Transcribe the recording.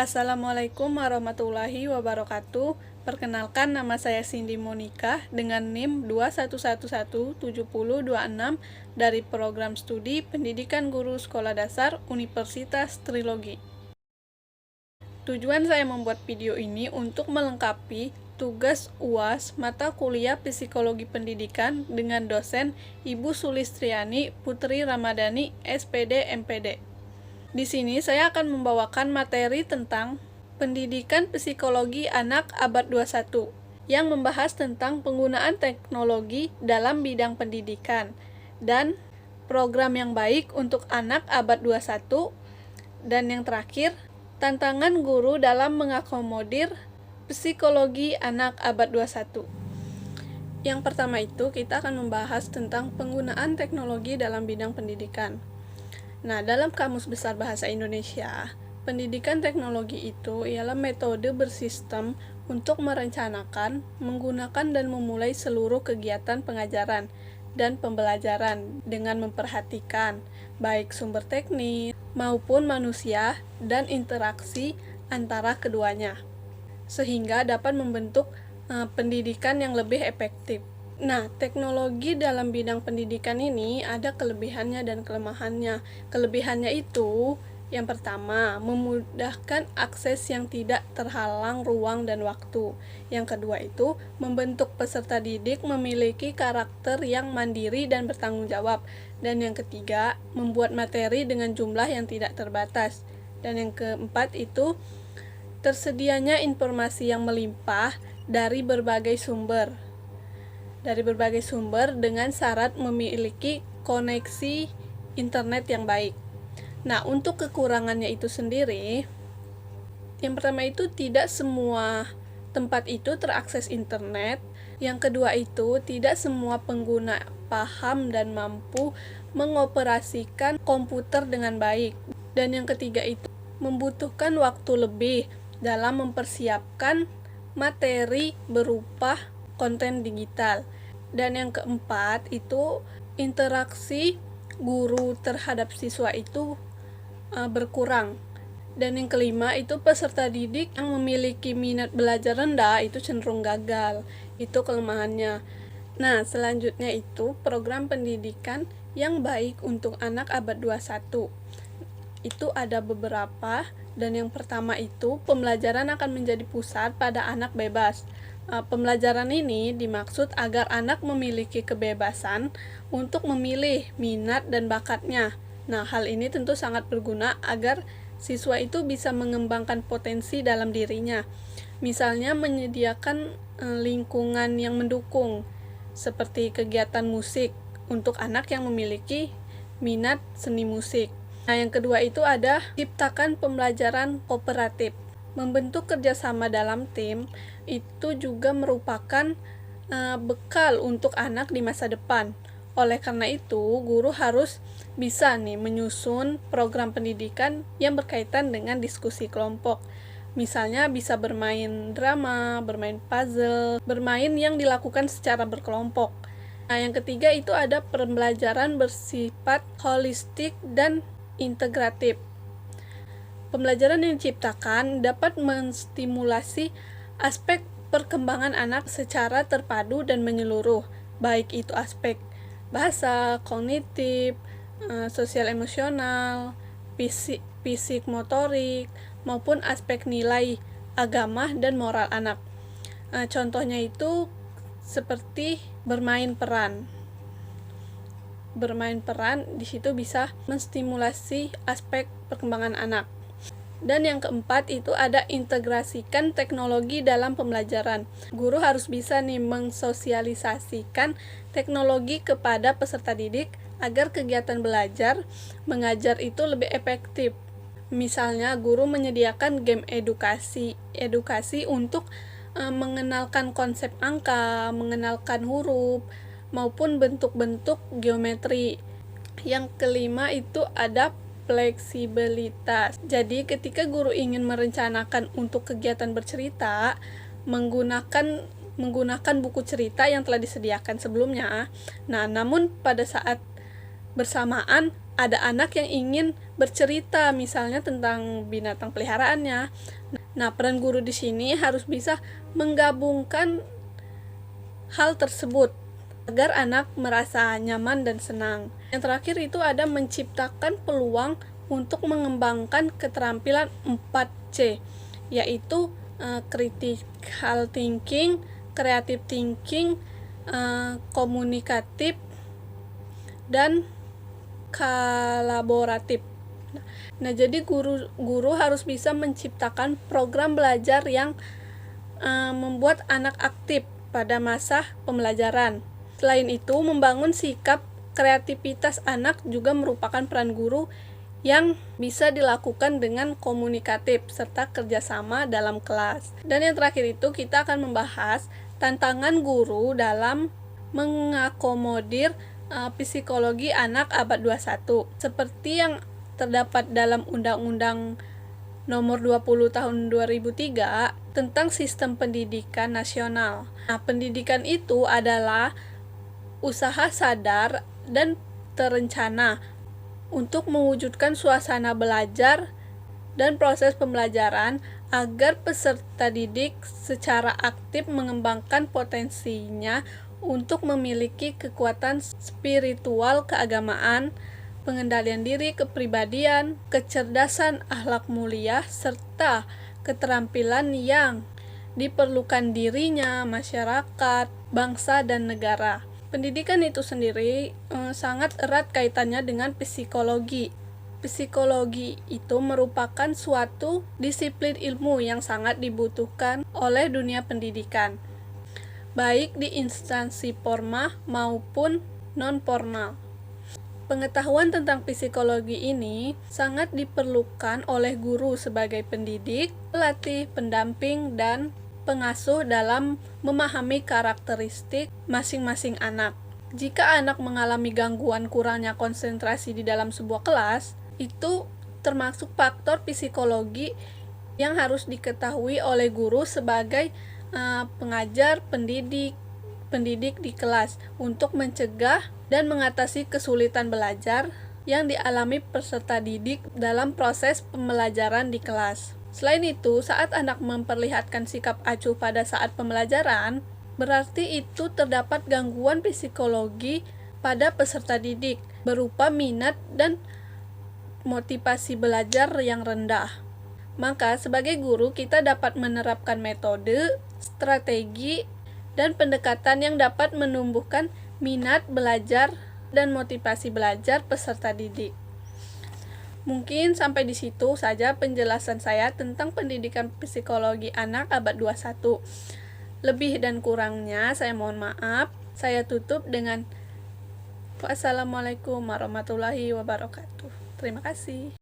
Assalamualaikum warahmatullahi wabarakatuh. Perkenalkan, nama saya Cindy Monica dengan NIM 21117026 dari Program Studi Pendidikan Guru Sekolah Dasar Universitas Trilogi. Tujuan saya membuat video ini untuk melengkapi tugas UAS mata kuliah Psikologi Pendidikan dengan dosen Ibu Sulistriani Putri Ramadhani, SPD MPD. Di sini saya akan membawakan materi tentang pendidikan psikologi anak abad 21 yang membahas tentang penggunaan teknologi dalam bidang pendidikan dan program yang baik untuk anak abad 21, dan yang terakhir, tantangan guru dalam mengakomodir psikologi anak abad 21. Yang pertama itu kita akan membahas tentang penggunaan teknologi dalam bidang pendidikan. Nah, dalam Kamus Besar Bahasa Indonesia, pendidikan teknologi itu ialah metode bersistem untuk merencanakan, menggunakan dan memulai seluruh kegiatan pengajaran dan pembelajaran dengan memperhatikan baik sumber teknis maupun manusia dan interaksi antara keduanya, sehingga dapat membentuk pendidikan yang lebih efektif. Nah, teknologi dalam bidang pendidikan ini ada kelebihannya dan kelemahannya. Kelebihannya itu, yang pertama, memudahkan akses yang tidak terhalang ruang dan waktu. Yang kedua itu, membentuk peserta didik memiliki karakter yang mandiri dan bertanggung jawab. Dan yang ketiga, membuat materi dengan jumlah yang tidak terbatas. Dan yang keempat itu, tersedianya informasi yang melimpah dari berbagai sumber dengan syarat memiliki koneksi internet yang baik. Nah, untuk kekurangannya itu sendiri, yang pertama itu tidak semua tempat itu terakses internet. Yang kedua itu tidak semua pengguna paham dan mampu mengoperasikan komputer dengan baik. Dan yang ketiga itu membutuhkan waktu lebih dalam mempersiapkan materi berupa konten digital. Dan yang keempat itu interaksi guru terhadap siswa itu berkurang. Dan yang kelima itu peserta didik yang memiliki minat belajar rendah itu cenderung gagal. Itu kelemahannya. Nah, selanjutnya itu program pendidikan yang baik untuk anak abad 21. Itu ada beberapa, dan yang pertama itu pembelajaran akan menjadi pusat pada anak bebas. Pembelajaran ini dimaksud agar anak memiliki kebebasan untuk memilih minat dan bakatnya. Nah, hal ini tentu sangat berguna agar siswa itu bisa mengembangkan potensi dalam dirinya. Misalnya menyediakan lingkungan yang mendukung, seperti kegiatan musik untuk anak yang memiliki minat seni musik. Nah, yang kedua itu ada ciptakan pembelajaran kooperatif. Membentuk kerjasama dalam tim itu juga merupakan bekal untuk anak di masa depan. Oleh karena itu, guru harus bisa menyusun program pendidikan yang berkaitan dengan diskusi kelompok. Misalnya bisa bermain drama, bermain puzzle, bermain yang dilakukan secara berkelompok. Nah, yang ketiga itu ada pembelajaran bersifat holistik dan integratif. Pembelajaran yang diciptakan dapat menstimulasi aspek perkembangan anak secara terpadu dan menyeluruh, baik itu aspek bahasa, kognitif, sosial emosional, fisik motorik, maupun aspek nilai agama dan moral anak. Contohnya itu seperti bermain peran. Bermain peran di situ bisa menstimulasi aspek perkembangan anak. Dan yang keempat itu ada integrasikan teknologi dalam pembelajaran. Guru harus bisa mensosialisasikan teknologi kepada peserta didik agar kegiatan belajar mengajar itu lebih efektif. Misalnya guru menyediakan game edukasi untuk mengenalkan konsep angka, mengenalkan huruf maupun bentuk-bentuk geometri. Yang kelima itu ada fleksibilitas. Jadi ketika guru ingin merencanakan untuk kegiatan bercerita, menggunakan buku cerita yang telah disediakan sebelumnya. Nah, namun pada saat bersamaan ada anak yang ingin bercerita misalnya tentang binatang peliharaannya. Nah, peran guru di sini harus bisa menggabungkan hal tersebut agar anak merasa nyaman dan senang. Yang terakhir itu ada menciptakan peluang untuk mengembangkan keterampilan 4C, yaitu critical thinking, creative thinking, komunikatif, dan kolaboratif. Nah, jadi guru harus bisa menciptakan program belajar yang membuat anak aktif pada masa pembelajaran. Selain itu, membangun sikap kreativitas anak juga merupakan peran guru yang bisa dilakukan dengan komunikatif serta kerjasama dalam kelas. Dan yang terakhir itu kita akan membahas tantangan guru dalam mengakomodir psikologi anak abad 21 seperti yang terdapat dalam Undang-Undang Nomor 20 Tahun 2003 tentang Sistem Pendidikan Nasional. Nah, pendidikan itu adalah usaha sadar dan terencana untuk mewujudkan suasana belajar dan proses pembelajaran agar peserta didik secara aktif mengembangkan potensinya untuk memiliki kekuatan spiritual keagamaan, pengendalian diri kepribadian, kecerdasan akhlak mulia, serta keterampilan yang diperlukan dirinya, masyarakat, bangsa, dan negara. Pendidikan itu sendiri sangat erat kaitannya dengan psikologi. Psikologi itu merupakan suatu disiplin ilmu yang sangat dibutuhkan oleh dunia pendidikan, baik di instansi formal maupun non-formal. Pengetahuan tentang psikologi ini sangat diperlukan oleh guru sebagai pendidik, pelatih, pendamping, dan pengasuh dalam memahami karakteristik masing-masing anak. Jika anak mengalami gangguan kurangnya konsentrasi di dalam sebuah kelas, itu termasuk faktor psikologi yang harus diketahui oleh guru sebagai pengajar, pendidik di kelas untuk mencegah dan mengatasi kesulitan belajar yang dialami peserta didik dalam proses pembelajaran di kelas. Selain itu, saat anak memperlihatkan sikap acuh pada saat pembelajaran, berarti itu terdapat gangguan psikologi pada peserta didik, berupa minat dan motivasi belajar yang rendah. Maka, sebagai guru, kita dapat menerapkan metode, strategi, dan pendekatan yang dapat menumbuhkan minat belajar dan motivasi belajar peserta didik. Mungkin sampai di situ saja penjelasan saya tentang pendidikan psikologi anak abad 21. Lebih dan kurangnya saya mohon maaf. Saya tutup dengan wassalamualaikum warahmatullahi wabarakatuh. Terima kasih.